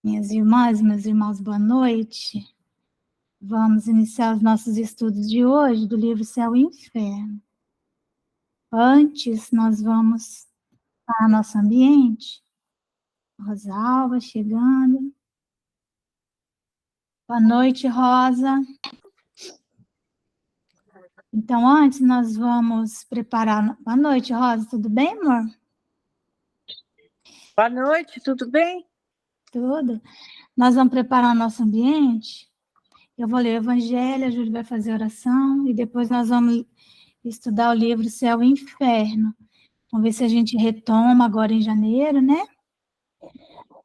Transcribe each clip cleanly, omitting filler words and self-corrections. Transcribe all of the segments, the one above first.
Minhas irmãs, meus irmãos, boa noite. Vamos iniciar os nossos estudos de hoje do livro Céu e Inferno. Antes, nós vamos para nosso ambiente. Rosalva chegando. Boa noite, Rosa. Então, antes, nós vamos preparar... Boa noite, Rosa. Tudo bem, amor? Boa noite, tudo bem? Tudo. Nós vamos preparar o nosso ambiente. Eu vou ler o Evangelho, a Júlia vai fazer oração, e depois nós vamos estudar o livro Céu e Inferno. Vamos ver se a gente retoma agora em janeiro, né?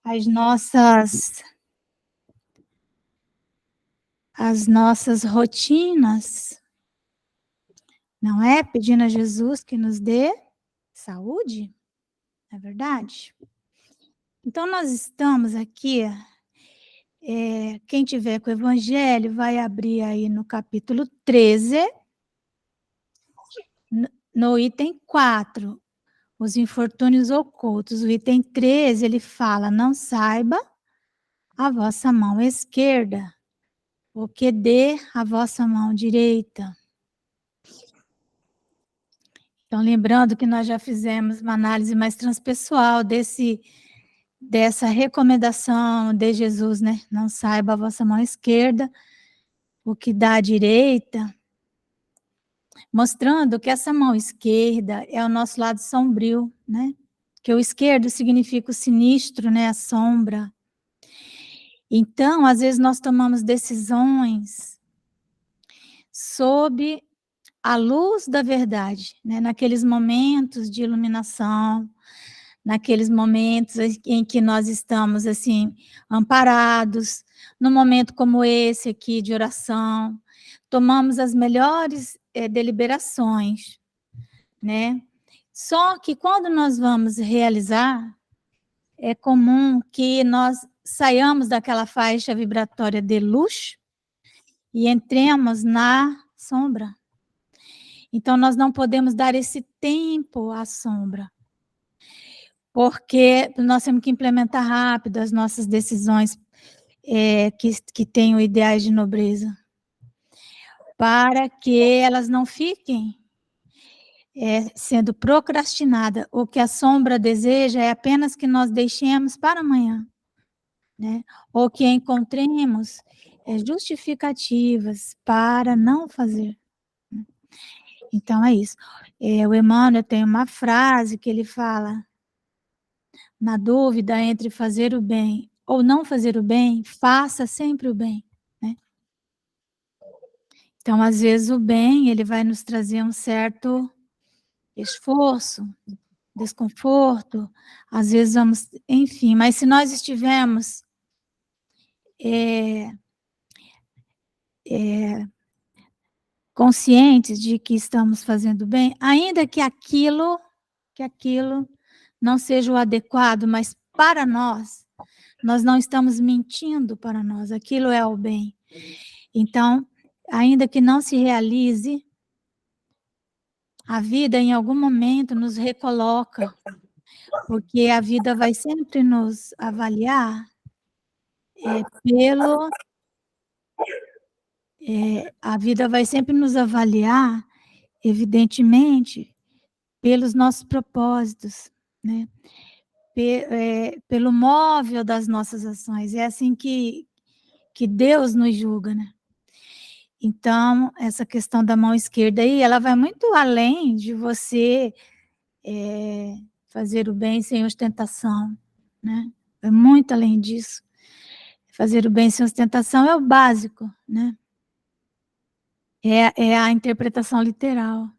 As nossas rotinas, não é? Pedindo a Jesus que nos dê saúde, não é verdade? Então, nós estamos aqui, quem tiver com o Evangelho vai abrir aí no capítulo 13, no item 4, os infortúnios ocultos. O item 13, ele fala, não saiba a vossa mão esquerda o que dê a vossa mão direita. Então, lembrando que nós já fizemos uma análise mais transpessoal dessa recomendação de Jesus, né? Não saiba a vossa mão esquerda o que dá à direita, mostrando que essa mão esquerda é o nosso lado sombrio, né? Que o esquerdo significa o sinistro, né? A sombra. Então, às vezes nós tomamos decisões sob a luz da verdade, né? Naqueles momentos de iluminação, naqueles momentos em que nós estamos, assim, amparados, num momento como esse aqui de oração, tomamos as melhores deliberações, né? Só que quando nós vamos realizar, é comum que nós saiamos daquela faixa vibratória de luz e entremos na sombra. Então, nós não podemos dar esse tempo à sombra, porque nós temos que implementar rápido as nossas decisões que tenham ideais de nobreza, para que elas não fiquem sendo procrastinadas. O que a sombra deseja é apenas que nós deixemos para amanhã, né? Ou que encontremos justificativas para não fazer. Então, é isso. O Emmanuel tem uma frase que ele fala: na dúvida entre fazer o bem ou não fazer o bem, faça sempre o bem, né? Então, às vezes, o bem, ele vai nos trazer um certo esforço, desconforto, às vezes vamos, enfim, mas se nós estivermos conscientes de que estamos fazendo bem, ainda que aquilo não seja o adequado, mas para nós não estamos mentindo para nós, aquilo é o bem. Então, ainda que não se realize, a vida em algum momento nos recoloca, porque a vida vai sempre nos avaliar a vida vai sempre nos avaliar, evidentemente, pelos nossos propósitos, né? Pelo móvel das nossas ações. É assim que Deus nos julga, né? Então, essa questão da mão esquerda aí, ela vai muito além de você fazer o bem sem ostentação, né? É muito além disso. Fazer o bem sem ostentação é o básico, né? É a interpretação literal.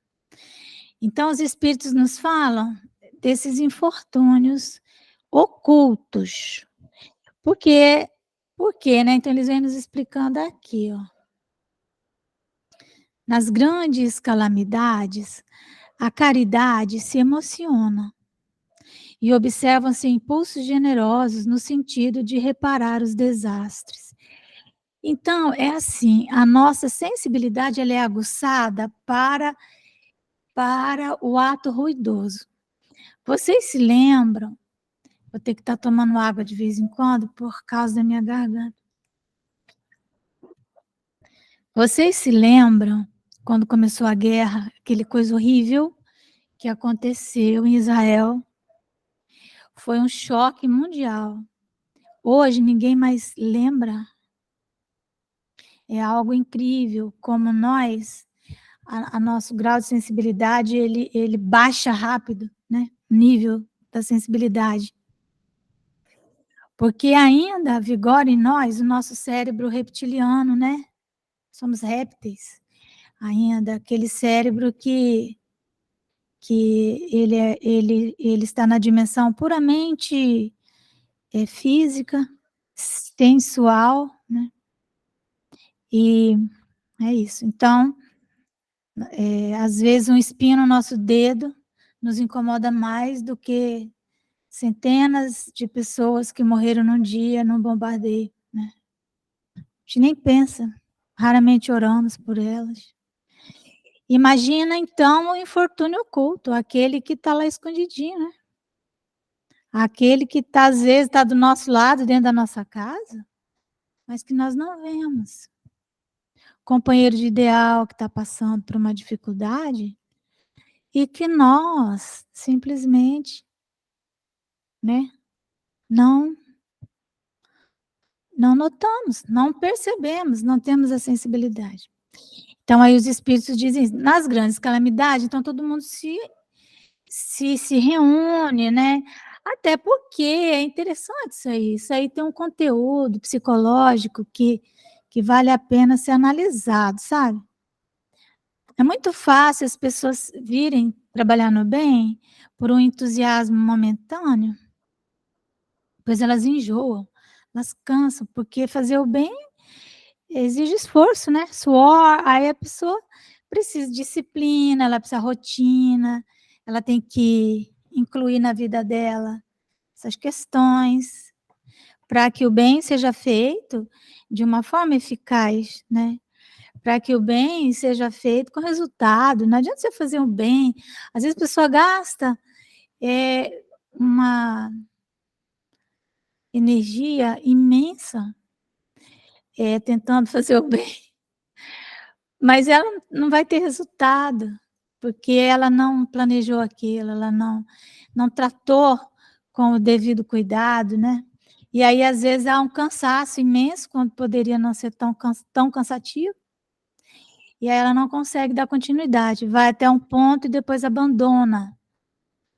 Então, os espíritos nos falam desses infortúnios ocultos. Por quê? Né? Então, eles vêm nos explicando aqui, ó. Nas grandes calamidades, a caridade se emociona e observam-se impulsos generosos no sentido de reparar os desastres. Então, é assim, a nossa sensibilidade ela é aguçada para o ato ruidoso. Vocês se lembram Vou ter que estar tomando água de vez em quando por causa da minha garganta. Vocês se lembram quando começou a guerra, aquele coisa horrível que aconteceu em Israel? Foi um choque mundial. Hoje ninguém mais lembra. É algo incrível como nós, a nosso grau de sensibilidade, ele baixa rápido, né? O nível da sensibilidade. Porque ainda vigora em nós o nosso cérebro reptiliano, né? Somos répteis. Ainda aquele cérebro que ele está na dimensão puramente física, sensual, né? E é isso. Então, às vezes um espinho no nosso dedo nos incomoda mais do que centenas de pessoas que morreram num dia num bombardeio, né? A gente nem pensa, raramente oramos por elas. Imagina então o infortúnio oculto, aquele que está lá escondidinho, né? Aquele que tá, às vezes está do nosso lado, dentro da nossa casa, mas que nós não vemos. Companheiro de ideal que está passando por uma dificuldade e que nós simplesmente, né, não notamos, não percebemos, não temos a sensibilidade. Então aí os espíritos dizem, nas grandes calamidades, então todo mundo se reúne, né? Até porque é interessante isso aí tem um conteúdo psicológico que vale a pena ser analisado, sabe? É muito fácil as pessoas virem trabalhar no bem por um entusiasmo momentâneo, pois elas enjoam, elas cansam, porque fazer o bem exige esforço, né? Suor, aí a pessoa precisa de disciplina, ela precisa de rotina, ela tem que incluir na vida dela essas questões, para que o bem seja feito de uma forma eficaz, né? Para que o bem seja feito com resultado. Não adianta você fazer um bem. Às vezes a pessoa gasta uma energia imensa tentando fazer o bem, mas ela não vai ter resultado, porque ela não planejou aquilo, ela não tratou com o devido cuidado, né? E aí, às vezes, há um cansaço imenso, quando poderia não ser tão cansativo, e aí ela não consegue dar continuidade, vai até um ponto e depois abandona,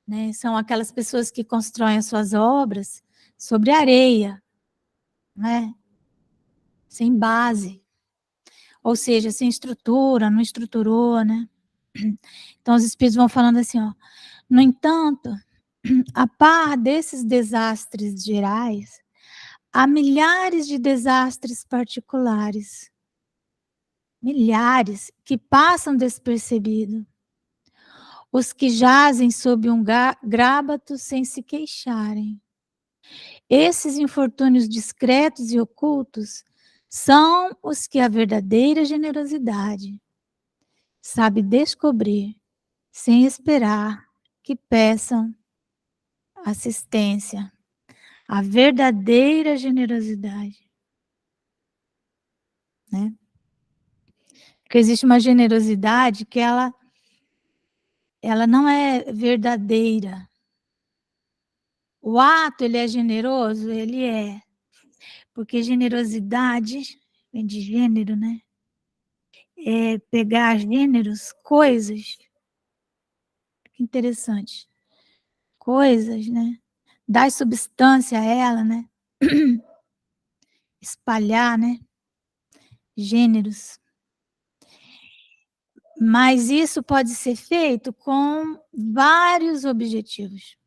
né? São aquelas pessoas que constroem as suas obras sobre areia, né? Sem base, ou seja, sem estrutura, não estruturou, né? Então, os espíritos vão falando assim, ó. No entanto, a par desses desastres gerais, há milhares de desastres particulares, milhares, que passam despercebidos. Os que jazem sob um grábato sem se queixarem. Esses infortúnios discretos e ocultos são os que a verdadeira generosidade sabe descobrir, sem esperar que peçam assistência. A verdadeira generosidade, né? Porque existe uma generosidade que ela não é verdadeira. O ato, ele é generoso? Ele é. Porque generosidade vem de gênero, né? É pegar gêneros, coisas. Que interessante. Coisas, né? Dar substância a ela, né? Espalhar, né? Gêneros. Mas isso pode ser feito com vários objetivos,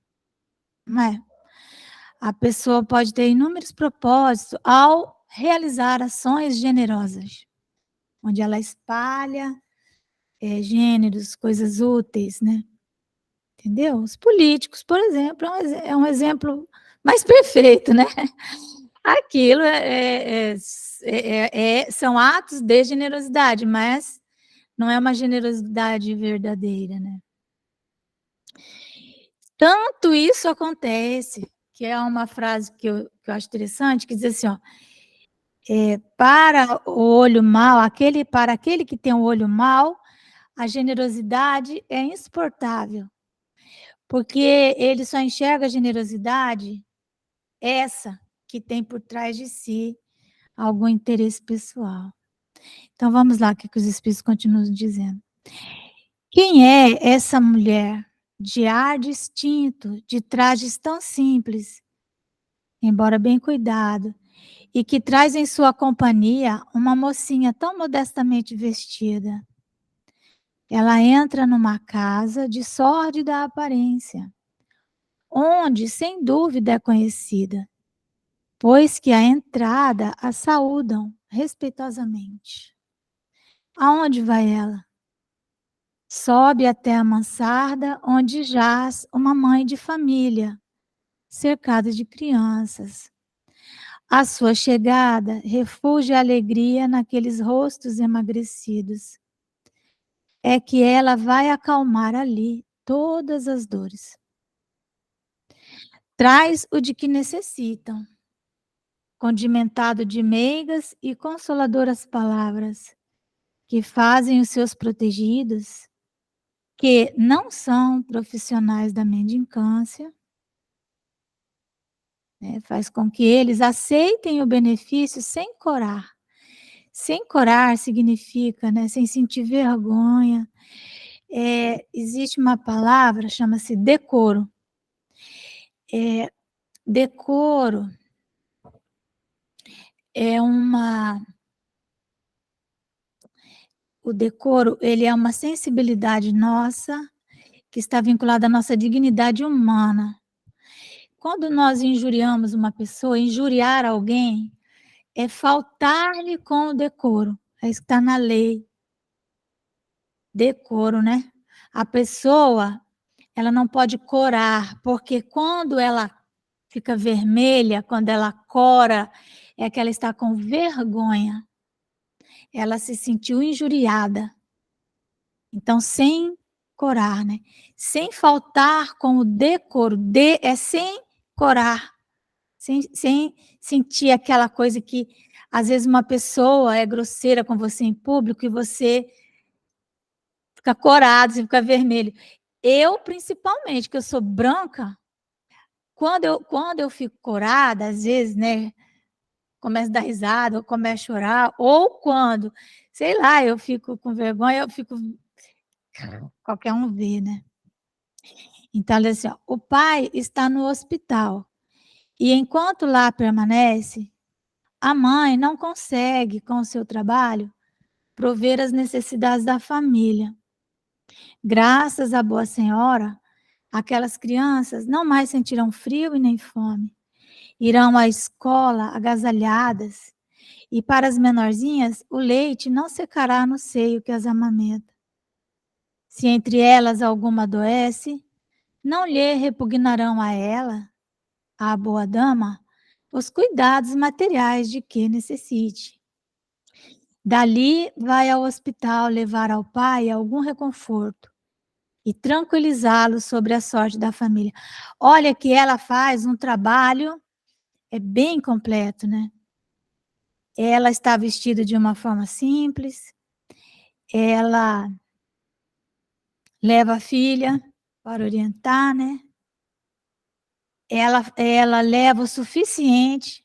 não é? A pessoa pode ter inúmeros propósitos ao realizar ações generosas, onde ela espalha gêneros, coisas úteis, né? Entendeu? Os políticos, por exemplo, é um exemplo mais perfeito, né? Aquilo são atos de generosidade, mas não é uma generosidade verdadeira, né? Tanto isso acontece que é uma frase que eu acho interessante, que diz assim, ó, para o olho mau, para aquele que tem o olho mau, a generosidade é insuportável, porque ele só enxerga a generosidade, essa que tem por trás de si algum interesse pessoal. Então vamos lá, o que os Espíritos continuam dizendo. Quem é essa mulher de ar distinto, de trajes tão simples, embora bem cuidado, e que traz em sua companhia uma mocinha tão modestamente vestida? Ela entra numa casa de sórdida aparência, onde, sem dúvida, é conhecida, pois que à entrada a saúdam respeitosamente. Aonde vai ela? Sobe até a mansarda, onde jaz uma mãe de família, cercada de crianças. A sua chegada refugia a alegria naqueles rostos emagrecidos. É que ela vai acalmar ali todas as dores. Traz o de que necessitam, condimentado de meigas e consoladoras palavras, que fazem os seus protegidos, que não são profissionais da mendicância, né, faz com que eles aceitem o benefício sem corar. Sem corar significa, né, sem sentir vergonha. Existe uma palavra, chama-se decoro. Decoro é uma... O decoro, ele é uma sensibilidade nossa, que está vinculada à nossa dignidade humana. Quando nós injuriamos uma pessoa, injuriar alguém é faltar-lhe com o decoro. É isso que está na lei. Decoro, né? A pessoa, ela não pode corar, porque quando ela fica vermelha, quando ela cora, é que ela está com vergonha. Ela se sentiu injuriada. Então, sem corar, né? Sem faltar com o decoro. É sem corar. Sem sentir aquela coisa que, às vezes, uma pessoa é grosseira com você em público e você fica corado, você fica vermelho. Eu, principalmente, que eu sou branca, quando eu fico corada, às vezes, né, começo a dar risada, ou começo a chorar, ou quando, sei lá, eu fico com vergonha, eu fico... Qualquer um vê, né? Então, olha assim, ó, o pai está no hospital, e enquanto lá permanece, a mãe não consegue, com o seu trabalho, prover as necessidades da família. Graças à Boa Senhora, aquelas crianças não mais sentirão frio e nem fome. Irão à escola agasalhadas, e para as menorzinhas, o leite não secará no seio que as amamenta. Se entre elas alguma adoece, não lhe repugnarão a ela, a boa dama, os cuidados materiais de que necessite. Dali vai ao hospital levar ao pai algum reconforto e tranquilizá-lo sobre a sorte da família. Olha que ela faz um trabalho bem completo, né? Ela está vestida de uma forma simples, ela leva a filha para orientar, né? Ela leva o suficiente,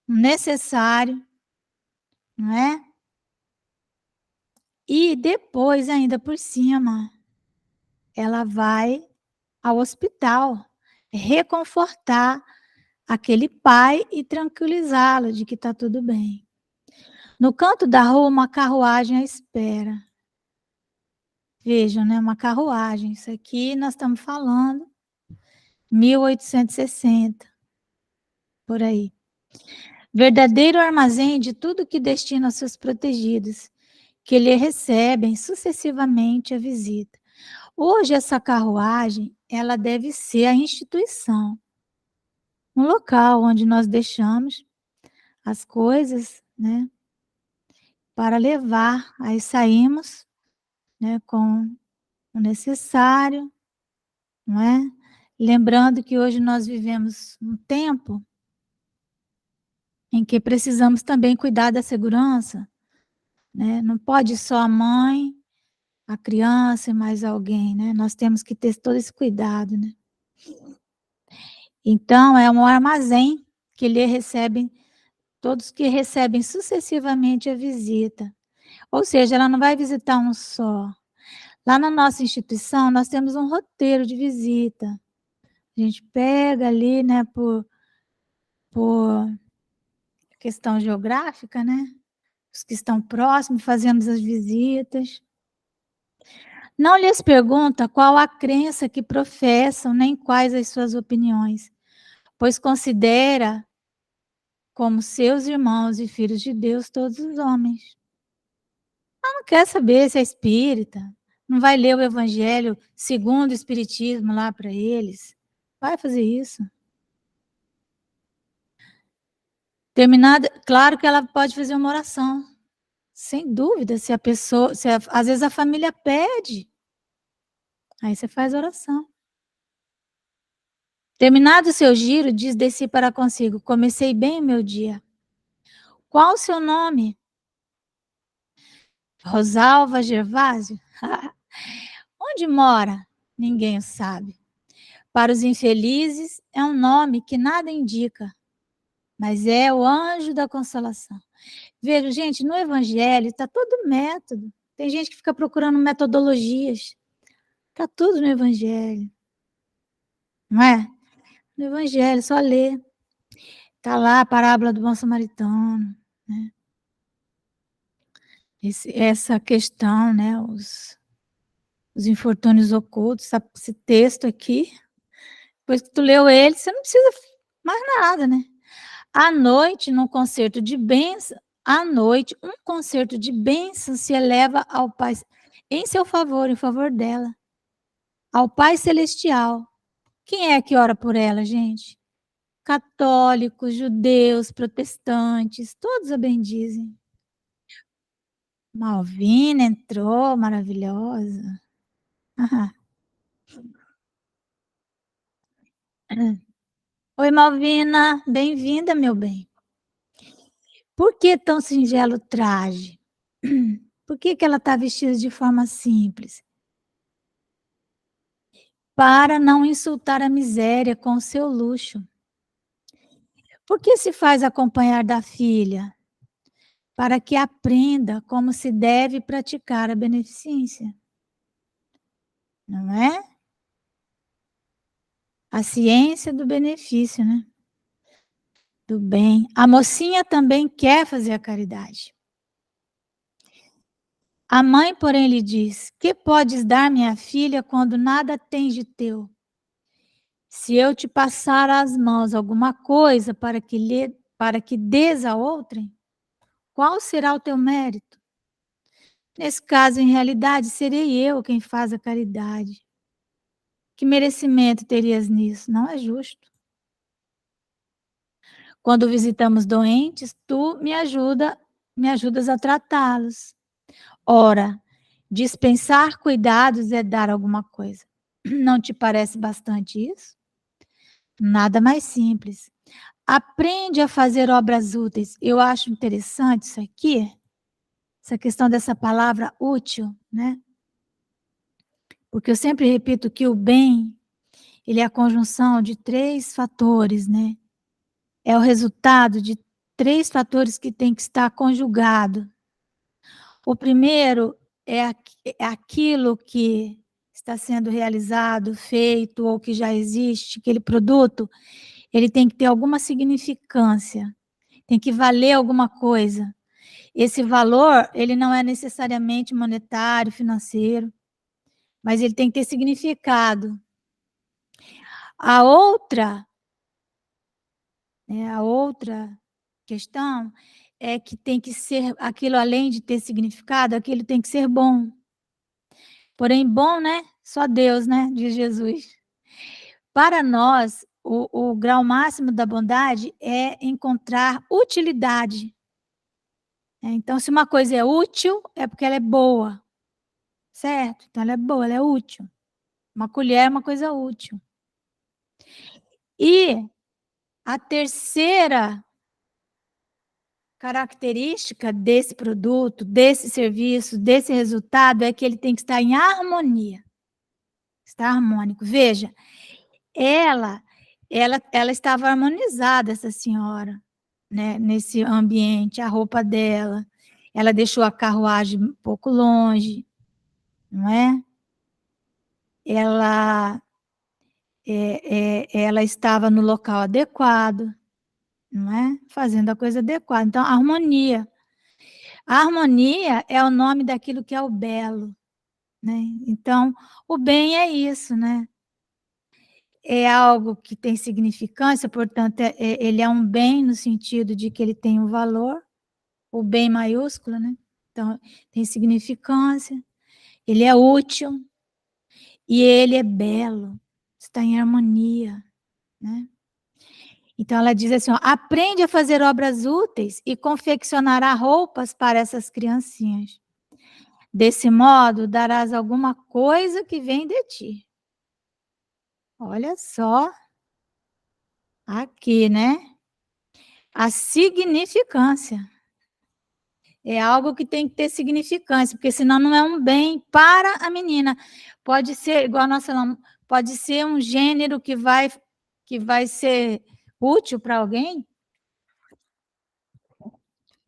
o necessário, não é? E depois, ainda por cima, ela vai ao hospital reconfortar aquele pai e tranquilizá-lo de que está tudo bem. No canto da rua, uma carruagem à espera. Vejam, né? Uma carruagem. Isso aqui nós estamos falando 1860, por aí. Verdadeiro armazém de tudo que destina aos seus protegidos, que lhe recebem sucessivamente a visita. Hoje, essa carruagem, ela deve ser a instituição, um local onde nós deixamos as coisas, né, para levar. Aí saímos, né, com o necessário, não é? Lembrando que hoje nós vivemos um tempo em que precisamos também cuidar da segurança, né? Não pode só a mãe, a criança e mais alguém, né? Nós temos que ter todo esse cuidado, né? Então, é um armazém que lhe recebem, todos que recebem sucessivamente a visita. Ou seja, ela não vai visitar um só. Lá na nossa instituição, nós temos um roteiro de visita. A gente pega ali, né, por questão geográfica, né? Os que estão próximos, fazemos as visitas. Não lhes pergunta qual a crença que professam, nem quais as suas opiniões, pois considera como seus irmãos e filhos de Deus todos os homens. Ela não quer saber se é espírita, não vai ler o evangelho segundo o espiritismo lá para eles. Vai fazer isso. Terminada, claro que ela pode fazer uma oração. Sem dúvida, se a pessoa, às vezes a família pede, aí você faz oração. Terminado o seu giro, diz de si para consigo: comecei bem o meu dia. Qual o seu nome? Rosalva Gervásio? Onde mora? Ninguém o sabe. Para os infelizes, é um nome que nada indica, mas é o anjo da consolação. Veja, gente, no Evangelho está todo método. Tem gente que fica procurando metodologias. Está tudo no Evangelho. Não é? No Evangelho, só ler. Está lá a parábola do bom samaritano, né? Essa questão, né? Os infortúnios ocultos, esse texto aqui. Depois que tu leu ele, você não precisa mais nada, né? À noite, num concerto de bênção, à noite, um concerto de bênção se eleva ao Pai, em seu favor, em favor dela, ao Pai Celestial. Quem é que ora por ela, gente? Católicos, judeus, protestantes, todos a bendizem. Malvina entrou, maravilhosa. Oi, Malvina, bem-vinda, meu bem. Por que tão singelo traje? Por que ela está vestida de forma simples? Para não insultar a miséria com o seu luxo. Por que se faz acompanhar da filha? Para que aprenda como se deve praticar a beneficência. Não é? A ciência do benefício, né? Do bem. A mocinha também quer fazer a caridade. A mãe, porém, lhe diz: que podes dar, minha filha, quando nada tens de teu? Se eu te passar às mãos alguma coisa para que dês a outrem, qual será o teu mérito? Nesse caso, em realidade, serei eu quem faz a caridade. Que merecimento terias nisso? Não é justo. Quando visitamos doentes, tu me ajudas a tratá-los. Ora, dispensar cuidados é dar alguma coisa. Não te parece bastante isso? Nada mais simples. Aprende a fazer obras úteis. Eu acho interessante isso aqui, essa questão dessa palavra útil, né? Porque eu sempre repito que o bem, ele é a conjunção de 3 fatores, né? É o resultado de 3 fatores que tem que estar conjugado. O primeiro é aquilo que está sendo realizado, feito ou que já existe, aquele produto, ele tem que ter alguma significância, tem que valer alguma coisa. Esse valor, ele não é necessariamente monetário, financeiro, mas ele tem que ter significado. A outra questão é que tem que ser, aquilo além de ter significado, aquilo tem que ser bom. Porém, bom, né? Só Deus, né? Diz Jesus. Para nós, o grau máximo da bondade é encontrar utilidade. Então, se uma coisa é útil, é porque ela é boa, certo? Então, ela é boa, ela é útil. Uma colher é uma coisa útil. E a terceira característica desse produto, desse serviço, desse resultado é que ele tem que estar em harmonia. Está harmônico. Veja, ela estava harmonizada, essa senhora, né, nesse ambiente, a roupa dela. Ela deixou a carruagem um pouco longe, não é? Ela estava no local adequado, não é? Fazendo a coisa adequada. Então, harmonia. A harmonia é o nome daquilo que é o belo, né? Então, o bem é isso, né? É algo que tem significância, portanto, ele é um bem no sentido de que ele tem um valor, o bem maiúsculo, né? Então, tem significância, ele é útil e ele é belo, está em harmonia, né? Então, ela diz assim, ó, aprende a fazer obras úteis e confeccionará roupas para essas criancinhas. Desse modo, darás alguma coisa que vem de ti. Olha só, aqui, né? A significância. É algo que tem que ter significância, porque senão não é um bem para a menina. Pode ser, igual nós falamos, pode ser um gênero que vai ser útil para alguém,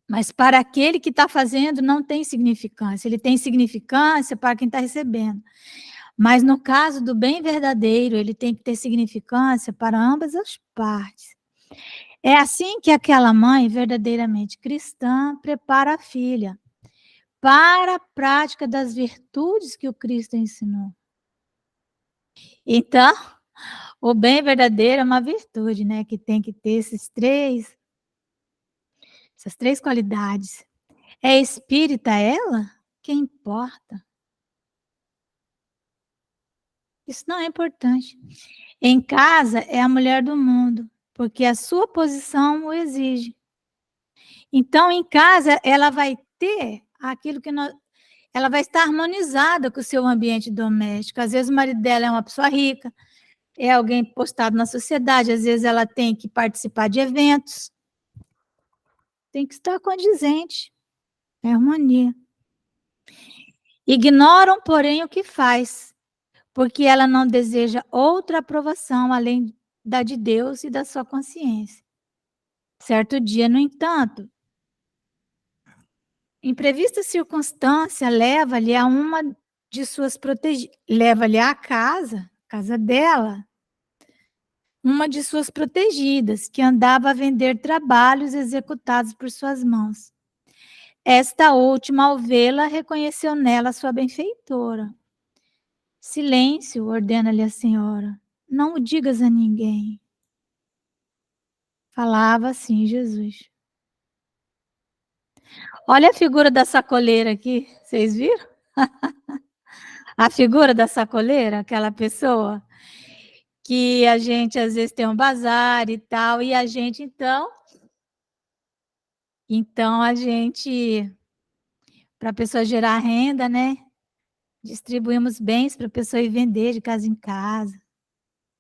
mas para aquele que está fazendo não tem significância. Ele tem significância para quem está recebendo. Mas no caso do bem verdadeiro, ele tem que ter significância para ambas as partes. É assim que aquela mãe verdadeiramente cristã prepara a filha para a prática das virtudes que o Cristo ensinou. Então, o bem verdadeiro é uma virtude, né? Que tem que ter essas três qualidades. É espírita ela? Que importa? Isso não é importante. Em casa é a mulher do mundo, porque a sua posição o exige. Então, em casa, ela vai ter aquilo que ela vai estar harmonizada com o seu ambiente doméstico. Às vezes o marido dela é uma pessoa rica, é alguém postado na sociedade, às vezes ela tem que participar de eventos. Tem que estar condizente. É harmonia. Ignoram, porém, o que faz, porque ela não deseja outra aprovação além da de Deus e da sua consciência. Certo dia, no entanto, imprevista circunstância leva-lhe a uma de suas protegidas, leva-lhe à casa dela, uma de suas protegidas, que andava a vender trabalhos executados por suas mãos. Esta última, ao vê-la, reconheceu nela sua benfeitora. Silêncio, ordena-lhe a senhora, não o digas a ninguém. Falava assim Jesus. Olha a figura da sacoleira aqui, vocês viram? A figura da sacoleira, aquela pessoa que a gente às vezes tem um bazar e tal, e a gente então a gente, para a pessoa gerar renda, né? Distribuímos bens para a pessoa ir vender de casa em casa.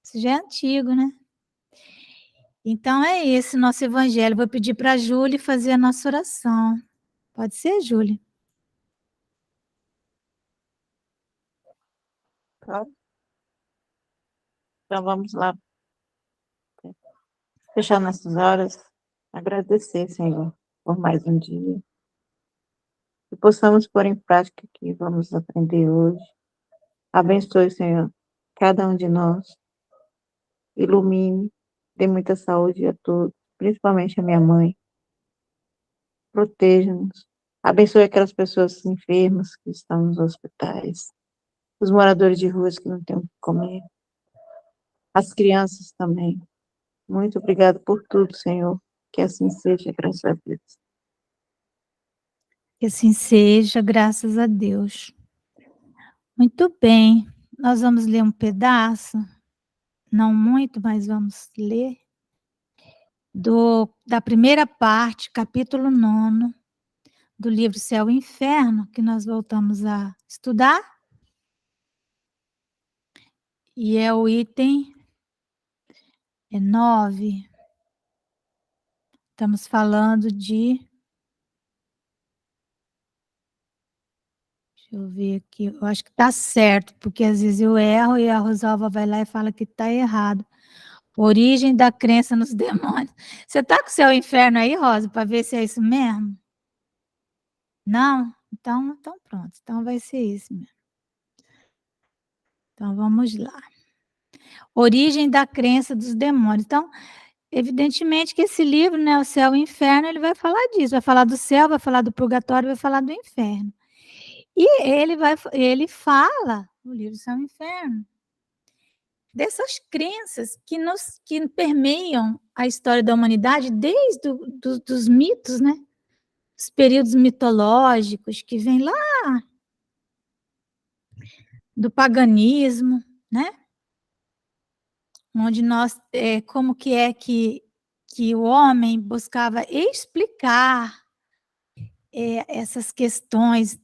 Isso já é antigo, né? Então é esse nosso evangelho. Vou pedir para a Júlia fazer a nossa oração. Pode ser, Júlia? Claro. Então vamos lá. Fechar nossas horas. Agradecer, Senhor, por mais um dia. Que possamos pôr em prática o que vamos aprender hoje. Abençoe, Senhor, cada um de nós. Ilumine. Dê muita saúde a todos, principalmente a minha mãe. Proteja-nos. Abençoe aquelas pessoas enfermas que estão nos hospitais. Os moradores de ruas que não têm o que comer. As crianças também. Muito obrigado por tudo, Senhor. Que assim seja, graças a Deus. Que assim seja, graças a Deus. Muito bem. Nós vamos ler um pedaço, não muito, mas vamos ler, da primeira parte, capítulo 9, do livro Céu e Inferno, que nós voltamos a estudar. E é o item É 9. Estamos falando de deixa eu ver aqui, eu acho que está certo, porque às vezes eu erro e a Rosalva vai lá e fala que está errado. Origem da crença nos demônios. Você está com o céu e inferno aí, Rosa, para ver se é isso mesmo? Não? Então pronto, então vai ser isso mesmo. Então vamos lá. Origem da crença dos demônios. Então, evidentemente que esse livro, né, O Céu e o Inferno, ele vai falar disso, vai falar do céu, vai falar do purgatório, vai falar do inferno. E ele fala, no livro do Céu e Inferno, dessas crenças que permeiam a história da humanidade desde dos mitos, né? Os períodos mitológicos que vêm lá do paganismo, né? Onde nós, como que é que o homem buscava explicar essas questões,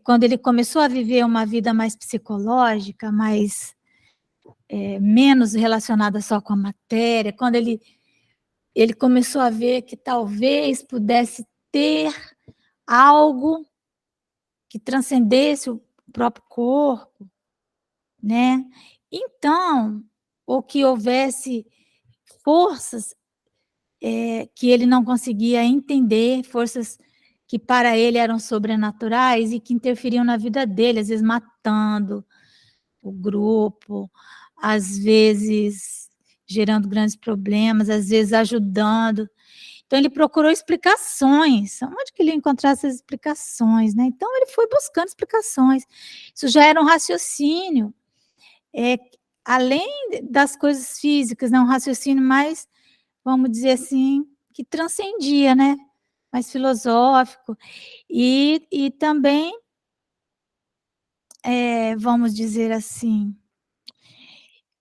quando ele começou a viver uma vida mais psicológica, mais menos relacionada só com a matéria, quando ele começou a ver que talvez pudesse ter algo que transcendesse o próprio corpo, né? Então, ou que houvesse forças que ele não conseguia entender, forças que para ele eram sobrenaturais e que interferiam na vida dele, às vezes matando o grupo, às vezes gerando grandes problemas, às vezes ajudando. Então ele procurou explicações. Onde que ele ia encontrar essas explicações, né? Então ele foi buscando explicações. Isso já era um raciocínio, é, além das coisas físicas, né? Um raciocínio mais, vamos dizer assim, que transcendia, né? Mais filosófico. E também, vamos dizer assim,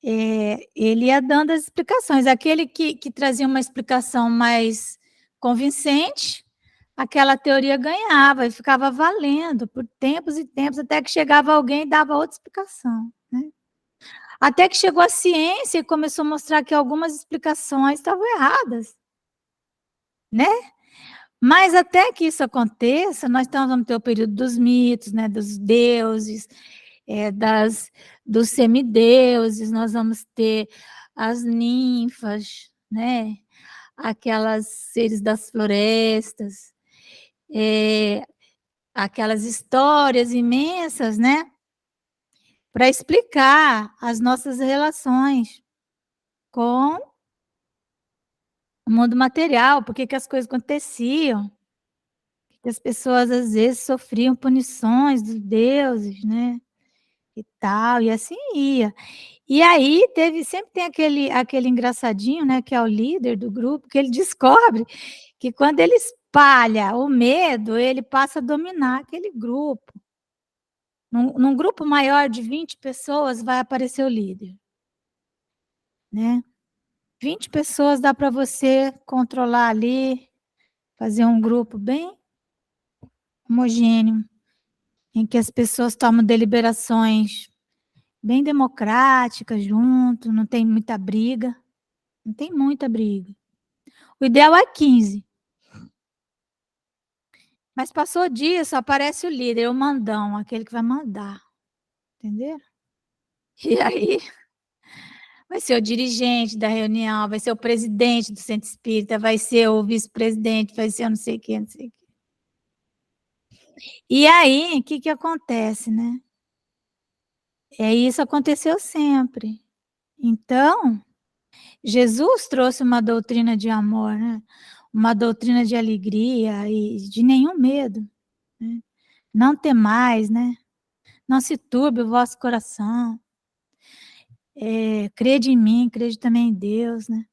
ele ia dando as explicações. Aquele que trazia uma explicação mais convincente, aquela teoria ganhava e ficava valendo por tempos e tempos, até que chegava alguém e dava outra explicação, né? Até que chegou a ciência e começou a mostrar que algumas explicações estavam erradas, né? Mas até que isso aconteça, nós vamos ter o período dos mitos, né, dos deuses, dos semideuses, nós vamos ter as ninfas, né, aquelas seres das florestas, aquelas histórias imensas, né, para explicar as nossas relações com o mundo material, por que as coisas aconteciam, que as pessoas às vezes sofriam punições dos deuses, né, e tal, e assim ia. E aí sempre tem aquele engraçadinho, né, que é o líder do grupo, que ele descobre que quando ele espalha o medo, ele passa a dominar aquele grupo. Num grupo maior de 20 pessoas vai aparecer o líder, né. 20 pessoas dá para você controlar ali, fazer um grupo bem homogêneo, em que as pessoas tomam deliberações bem democráticas junto, não tem muita briga, não tem muita briga. O ideal é 15. Mas passou disso, aparece o líder, o mandão, aquele que vai mandar, entendeu? E aí vai ser o dirigente da reunião, vai ser o presidente do centro espírita, vai ser o vice-presidente, vai ser não sei o quê, não sei o quê. E aí, o que acontece, né? Isso aconteceu sempre. Então, Jesus trouxe uma doutrina de amor, né? Uma doutrina de alegria e de nenhum medo, né? Não temais, né? Não se turbe o vosso coração. Crede em mim, crede também em Deus, né?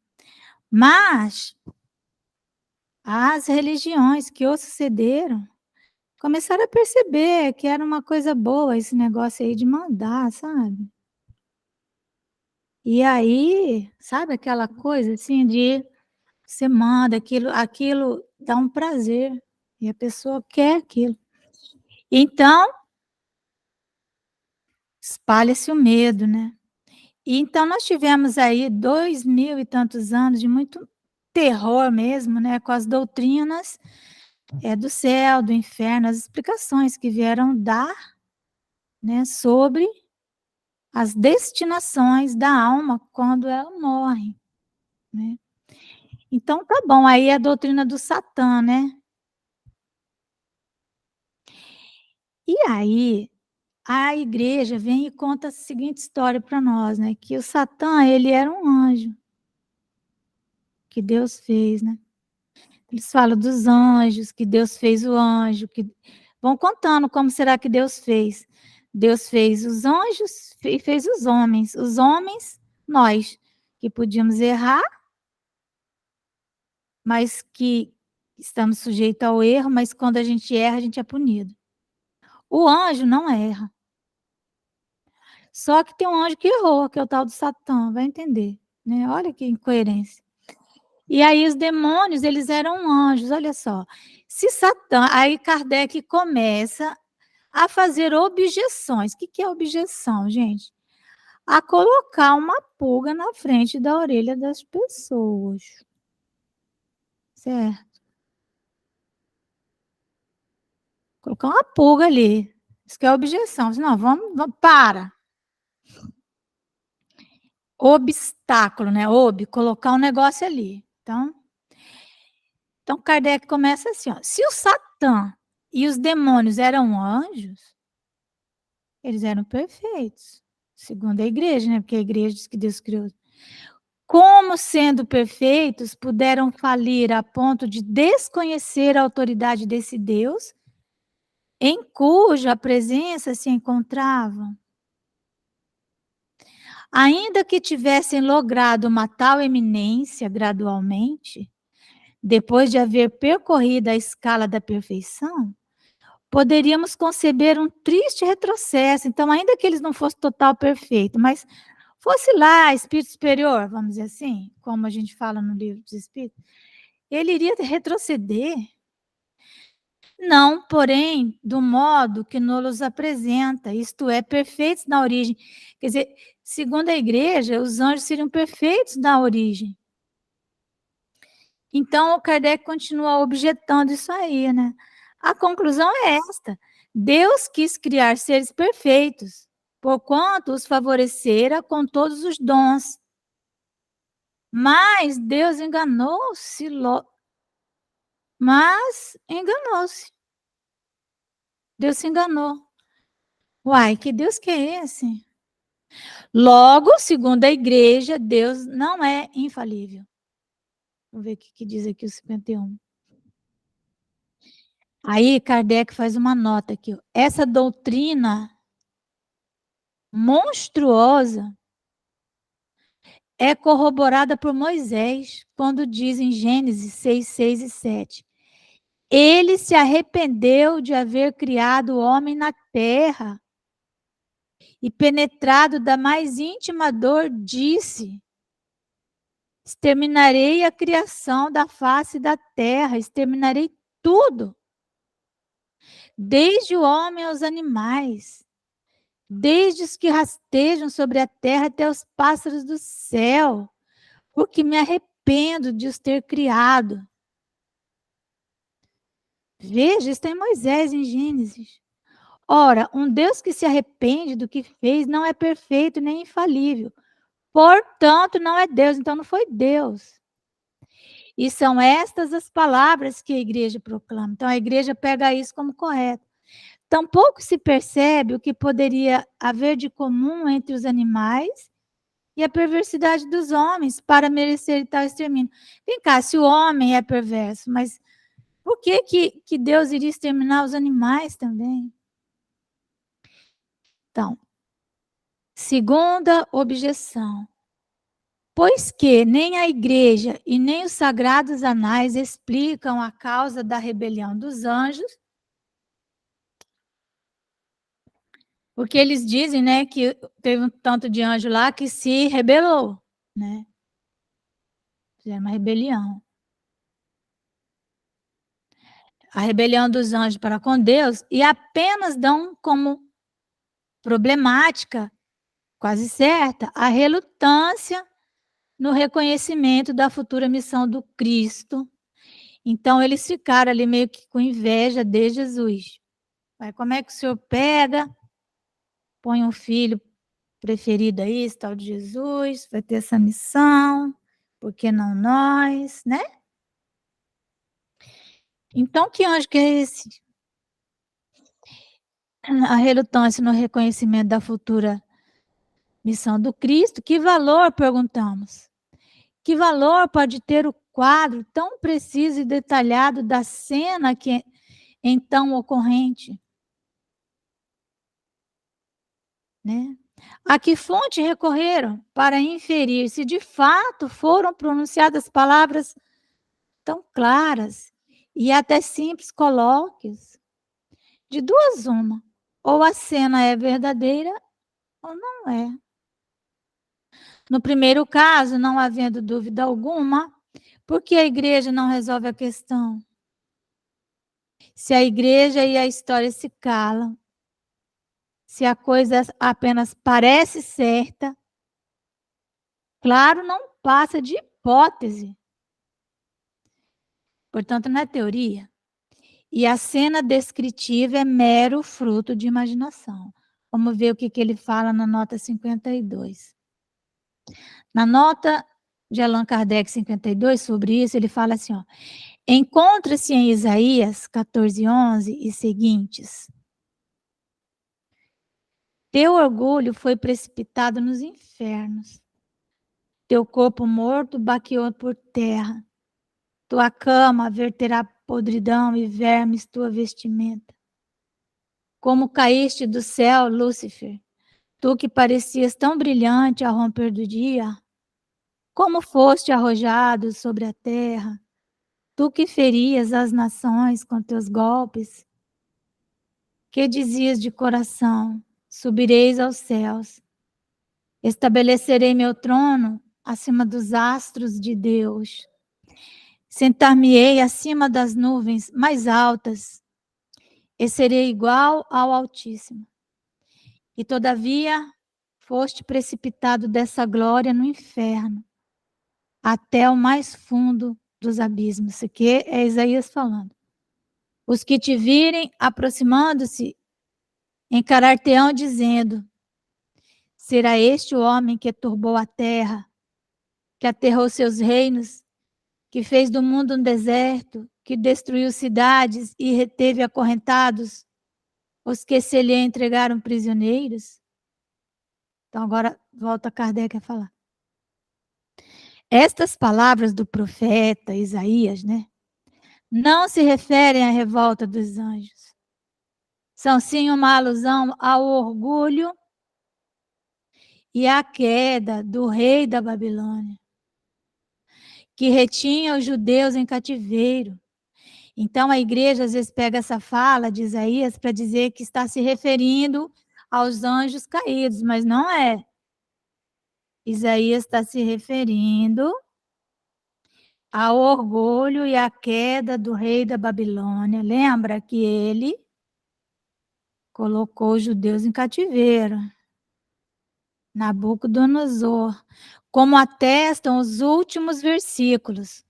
Mas as religiões que o sucederam começaram a perceber que era uma coisa boa esse negócio aí de mandar, sabe? E aí, sabe aquela coisa assim de você manda aquilo dá um prazer e a pessoa quer aquilo. Então, espalha-se o medo, né? E então nós tivemos aí 2000 e tantos anos de muito terror mesmo, né, com as doutrinas, do céu, do inferno, as explicações que vieram dar, né, sobre as destinações da alma quando ela morre, né. Então tá bom, aí é a doutrina do Satã, né. E aí, a igreja vem e conta a seguinte história para nós, né, que o Satã, ele era um anjo que Deus fez, né. Eles falam dos anjos, que Deus fez o anjo, que vão contando como será que Deus fez. Deus fez os anjos e fez os homens. Os homens, nós, que podíamos errar, mas que estamos sujeitos ao erro, mas quando a gente erra, a gente é punido. O anjo não erra. Só que tem um anjo que errou, que é o tal do Satã, vai entender, né? Olha que incoerência. E aí os demônios, eles eram anjos, olha só. Se Satã, aí Kardec começa a fazer objeções. O que que é objeção, gente? A colocar uma pulga na frente da orelha das pessoas. Certo? Colocar uma pulga ali. Isso que é objeção. Não, vamos para. Obstáculo, né? Colocar um negócio ali. Então Kardec começa assim, ó. Se o Satã e os demônios eram anjos, eles eram perfeitos, segundo a igreja, né? Porque a igreja diz que Deus criou. Como sendo perfeitos, puderam falir a ponto de desconhecer a autoridade desse Deus, em cuja presença se encontravam? Ainda que tivessem logrado uma tal eminência gradualmente, depois de haver percorrido a escala da perfeição, poderíamos conceber um triste retrocesso. Então, ainda que eles não fossem total perfeito, mas fosse lá espírito superior, vamos dizer assim, como a gente fala no livro dos espíritos, ele iria retroceder. Não, porém, do modo que nos apresenta, isto é, perfeitos na origem. Quer dizer, segundo a igreja, os anjos seriam perfeitos na origem. Então, o Kardec continua objetando isso aí, né? A conclusão é esta: Deus quis criar seres perfeitos, porquanto os favorecera com todos os dons. Mas Deus enganou-se, Deus se enganou. Uai, que Deus que é esse? Logo, segundo a igreja, Deus não é infalível. Vamos ver o que diz aqui o 51. Aí Kardec faz uma nota aqui. Essa doutrina monstruosa é corroborada por Moisés, quando diz em Gênesis 6, 6 e 7. Ele se arrependeu de haver criado o homem na terra e, penetrado da mais íntima dor, disse: exterminarei a criação da face da terra, exterminarei tudo, desde o homem aos animais, desde os que rastejam sobre a terra até os pássaros do céu, porque me arrependo de os ter criado. Veja, está em Moisés, em Gênesis. Ora, um Deus que se arrepende do que fez não é perfeito nem infalível. Portanto, não é Deus, então não foi Deus. E são estas as palavras que a igreja proclama. Então, a igreja pega isso como correto. Tampouco se percebe o que poderia haver de comum entre os animais e a perversidade dos homens para merecer tal extermínio. Vem cá, se o homem é perverso, mas por que Deus iria exterminar os animais também? Então, segunda objeção. Pois que nem a igreja e nem os sagrados anais explicam a causa da rebelião dos anjos, porque eles dizem, né, que teve um tanto de anjo lá que se rebelou, né? Fizeram uma rebelião. A rebelião dos anjos para com Deus, e apenas dão como problemática quase certa, a relutância no reconhecimento da futura missão do Cristo. Então, eles ficaram ali meio que com inveja de Jesus. Mas como é que o senhor pega, põe um filho preferido aí, esse tal de Jesus, vai ter essa missão, por que não nós, né? Então, que anjo que é esse? A relutância no reconhecimento da futura missão do Cristo, que valor, perguntamos? Que valor pode ter o quadro tão preciso e detalhado da cena que é então ocorrente? Né? A que fonte recorreram para inferir se de fato foram pronunciadas palavras tão claras e até simples colóquios? De duas uma, ou a cena é verdadeira ou não é. No primeiro caso, não havendo dúvida alguma, por que a igreja não resolve a questão? Se a igreja e a história se calam, se a coisa apenas parece certa, claro, não passa de hipótese. Portanto, não é teoria. E a cena descritiva é mero fruto de imaginação. Vamos ver o que ele fala na nota 52. Na nota de Allan Kardec 52, sobre isso, ele fala assim, ó, encontra-se em Isaías 14:11 e seguintes. Teu orgulho foi precipitado nos infernos. Teu corpo morto baqueou por terra. Tua cama verterá podridão e vermes tua vestimenta. Como caíste do céu, Lúcifer, tu que parecias tão brilhante ao romper do dia, como foste arrojado sobre a terra, tu que ferias as nações com teus golpes, que dizias de coração, subireis aos céus, estabelecerei meu trono acima dos astros de Deus, sentar-me-ei acima das nuvens mais altas, e serei igual ao Altíssimo. E todavia foste precipitado dessa glória no inferno, até o mais fundo dos abismos. Isso aqui é Isaías falando. Os que te virem aproximando-se encarar-te-ão dizendo: será este o homem que turbou a terra, que aterrou seus reinos, que fez do mundo um deserto, que destruiu cidades e reteve acorrentados os que se lhe entregaram prisioneiros? Então agora volta Kardec a falar. Estas palavras do profeta Isaías, né, não se referem à revolta dos anjos. São sim uma alusão ao orgulho e à queda do rei da Babilônia, que retinha os judeus em cativeiro. Então a igreja às vezes pega essa fala de Isaías para dizer que está se referindo aos anjos caídos, mas não é. Isaías está se referindo ao orgulho e à queda do rei da Babilônia. Lembra que ele colocou os judeus em cativeiro. Nabucodonosor, como atestam os últimos versículos.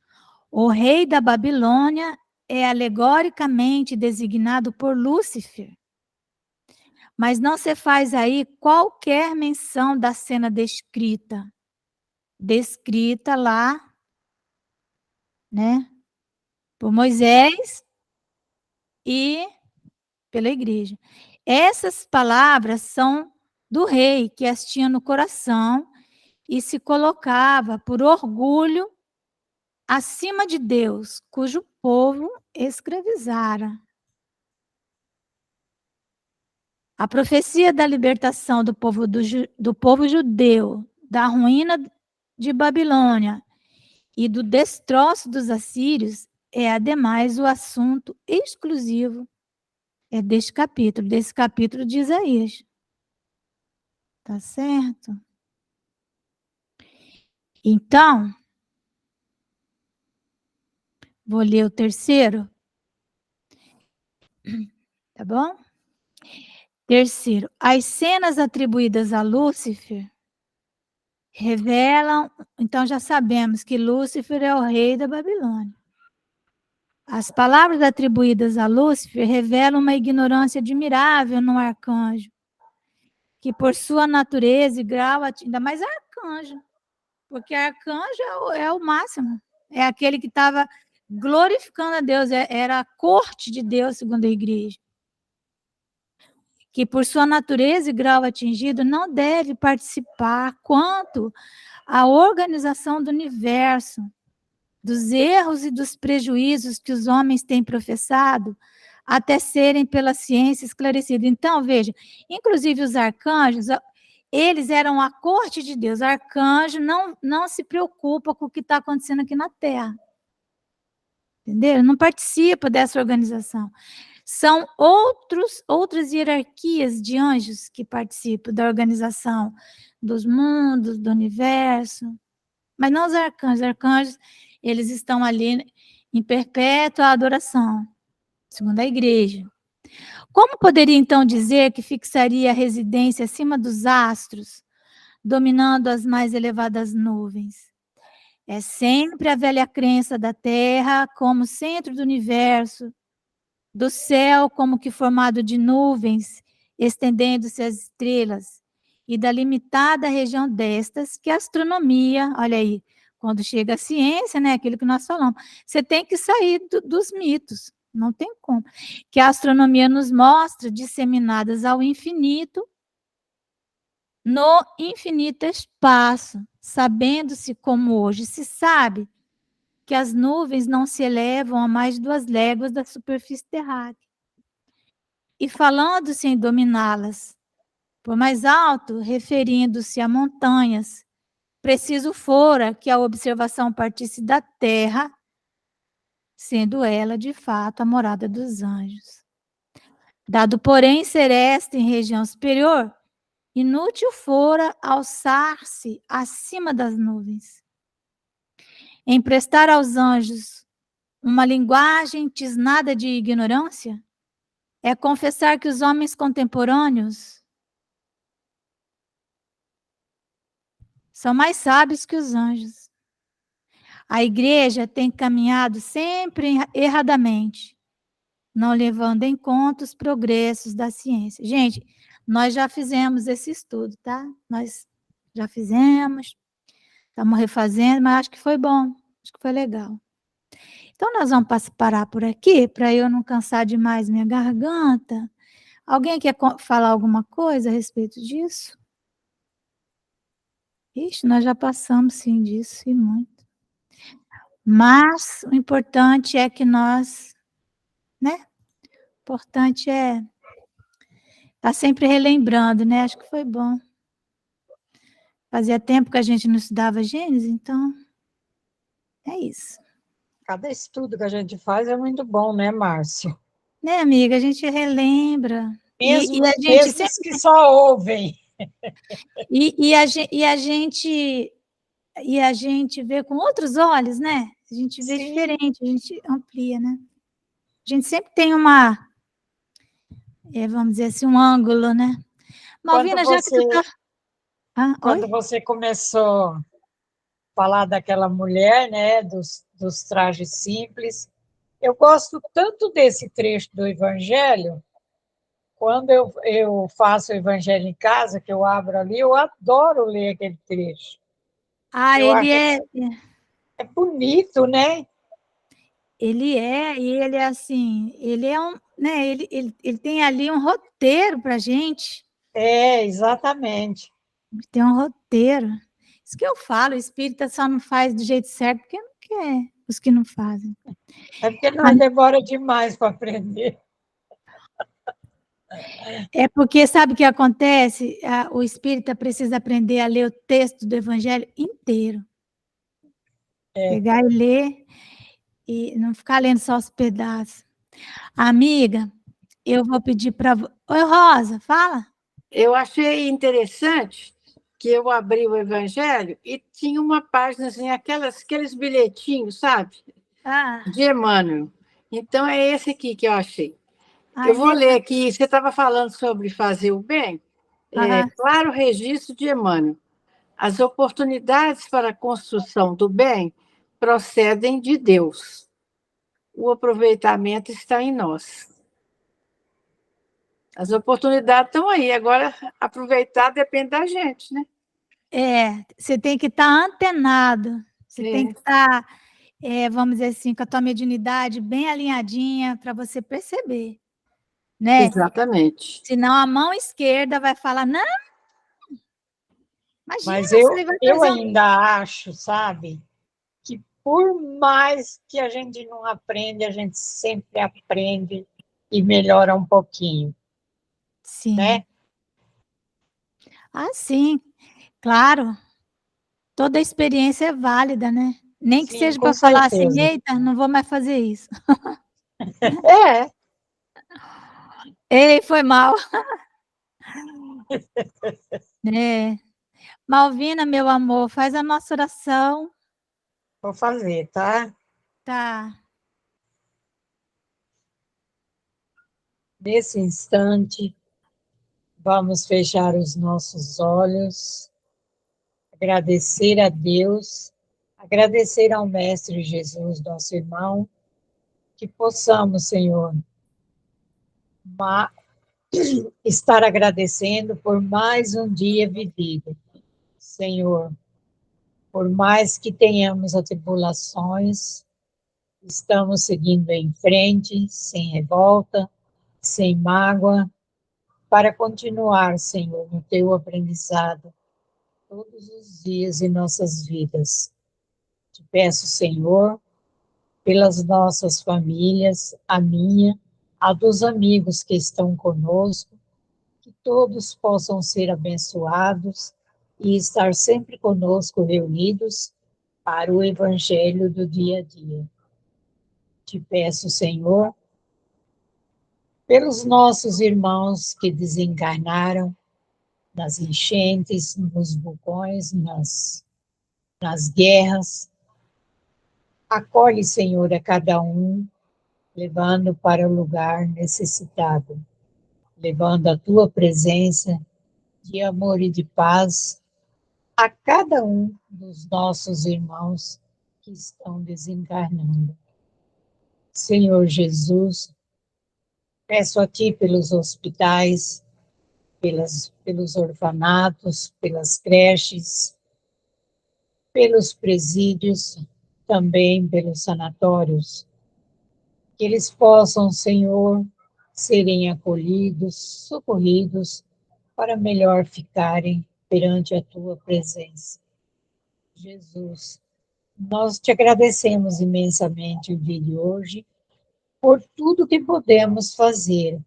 O rei da Babilônia é alegoricamente designado por Lúcifer. Mas não se faz aí qualquer menção da cena descrita lá, né, por Moisés e pela igreja. Essas palavras são do rei que as tinha no coração e se colocava por orgulho acima de Deus, cujo povo escravizara. A profecia da libertação do povo judeu, da ruína de Babilônia e do destroço dos assírios é, ademais, o assunto exclusivo desse capítulo de Isaías. Tá certo? Então, vou ler o terceiro. Tá bom? Terceiro, as cenas atribuídas a Lúcifer revelam, então já sabemos que Lúcifer é o rei da Babilônia. As palavras atribuídas a Lúcifer revelam uma ignorância admirável no arcanjo, que por sua natureza e grau, ainda mais arcanjo, porque arcanjo é o máximo, é aquele que estava glorificando a Deus, era a corte de Deus, segundo a igreja. Que por sua natureza e grau atingido não deve participar quanto à organização do universo, dos erros e dos prejuízos que os homens têm professado, até serem pela ciência esclarecidos. Então, veja, inclusive os arcanjos, eles eram a corte de Deus. Arcanjo não se preocupa com o que está acontecendo aqui na Terra. Entendeu? Não participa dessa organização. São outras hierarquias de anjos que participam da organização dos mundos, do universo. Mas não os arcanjos. Os arcanjos, eles estão ali em perpétua adoração, segundo a igreja. Como poderia, então, dizer que fixaria a residência acima dos astros, dominando as mais elevadas nuvens? É sempre a velha crença da Terra como centro do universo, do céu como que formado de nuvens, estendendo-se as estrelas, e da limitada região destas, que a astronomia, olha aí, quando chega a ciência, né, aquilo que nós falamos, você tem que sair dos mitos, não tem como. Que a astronomia nos mostra disseminadas ao infinito, no infinito espaço, sabendo-se como hoje se sabe que as nuvens não se elevam a mais de 2 léguas da superfície terráquea. E falando-se em dominá-las por mais alto, referindo-se a montanhas, preciso fora que a observação partisse da terra, sendo ela, de fato, a morada dos anjos. Dado, porém, ser esta em região superior, inútil fora alçar-se acima das nuvens. Emprestar aos anjos uma linguagem tisnada de ignorância é confessar que os homens contemporâneos são mais sábios que os anjos. A igreja tem caminhado sempre erradamente, não levando em conta os progressos da ciência. Gente, nós já fizemos esse estudo, tá? Nós já fizemos, estamos refazendo, mas acho que foi bom, acho que foi legal. Então, nós vamos parar por aqui, para eu não cansar demais minha garganta. Alguém quer falar alguma coisa a respeito disso? Ixi, nós já passamos, sim, disso, e muito. Mas o importante é que nós, né? O importante é estar sempre relembrando, né? Acho que foi bom. Fazia tempo que a gente não estudava Gênesis, então é isso. Cada estudo que a gente faz é muito bom, né, Márcio? Né, amiga? A gente relembra. Mesmo, e a gente mesmo sempre... os que só ouvem. E a gente vê com outros olhos, né? A gente vê diferente, a gente amplia, né? A gente sempre tem vamos dizer assim, um ângulo, né? Malvina, já que tu tá... Quando você começou a falar daquela mulher, né, dos trajes simples, eu gosto tanto desse trecho do Evangelho. Quando eu faço o Evangelho em casa, que eu abro ali, eu adoro ler aquele trecho. É bonito, né? E ele é assim, ele é né? Ele tem ali um roteiro para a gente. É, exatamente. Tem um roteiro. Isso que eu falo, o espírita só não faz do jeito certo porque não quer, os que não fazem. É porque nós demora demais para aprender. É porque, sabe o que acontece? O espírita precisa aprender a ler o texto do Evangelho inteiro. Pegar e ler e não ficar lendo só os pedaços. Amiga, eu vou pedir para... Oi, Rosa, fala. Eu achei interessante que eu abri o Evangelho e tinha uma página, assim, aqueles bilhetinhos, sabe? De Emmanuel. Então, é esse aqui que eu achei. Eu vou ler aqui. Você estava falando sobre fazer o bem? Claro registro de Emmanuel. As oportunidades para a construção do bem procedem de Deus. O aproveitamento está em nós. As oportunidades estão aí. Agora, aproveitar depende da gente, né? Você tem que estar antenado. Você tem que estar, vamos dizer assim, com a tua mediunidade bem alinhadinha para você perceber, né? Exatamente. Senão a mão esquerda vai falar, não, imagina, Mas isso aí vai eu trazer ainda acho, sabe, que por mais que a gente não aprende, a gente sempre aprende e melhora um pouquinho, Sim. né? Ah, sim, claro. Toda experiência é válida, né? Nem que Sim, seja com para falar assim, certeza. eita, não vou mais fazer isso. É, Ei, foi mal. Malvina, meu amor, faz a nossa oração. vou fazer, tá? Tá. Nesse instante, vamos fechar os nossos olhos, agradecer a Deus, agradecer ao Mestre Jesus, nosso irmão, que possamos, Senhor, estar agradecendo por mais um dia vivido. Senhor, por mais que tenhamos atribulações, estamos seguindo em frente, sem revolta, sem mágoa, para continuar, Senhor, no teu aprendizado, todos os dias em nossas vidas. Te peço, Senhor, pelas nossas famílias, a minha, a dos amigos que estão conosco, que todos possam ser abençoados e estar sempre conosco reunidos para o evangelho do dia a dia. Te peço, Senhor, pelos nossos irmãos que desencarnaram nas enchentes, nos vulcões, nas guerras. Acolhe, Senhor, a cada um, levando para o lugar necessitado, levando a tua presença de amor e de paz a cada um dos nossos irmãos que estão desencarnando. Senhor Jesus, peço a Ti pelos hospitais, pelos orfanatos, pelas creches, pelos presídios, também pelos sanatórios, que eles possam, Senhor, serem acolhidos, socorridos, para melhor ficarem perante a Tua presença. Jesus, nós te agradecemos imensamente o dia de hoje, por tudo que podemos fazer,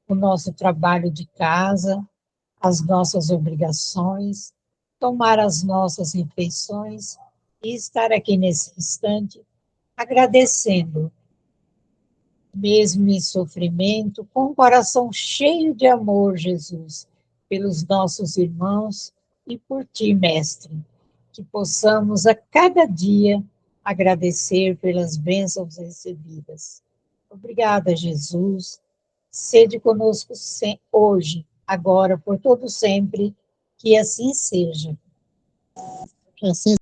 o nosso trabalho de casa, as nossas obrigações, tomar as nossas refeições e estar aqui nesse instante agradecendo, mesmo em sofrimento, com o coração cheio de amor, Jesus, pelos nossos irmãos e por ti, Mestre, que possamos a cada dia agradecer pelas bênçãos recebidas. Obrigada, Jesus. Sede conosco hoje, agora, por todo sempre, que assim seja. Que assim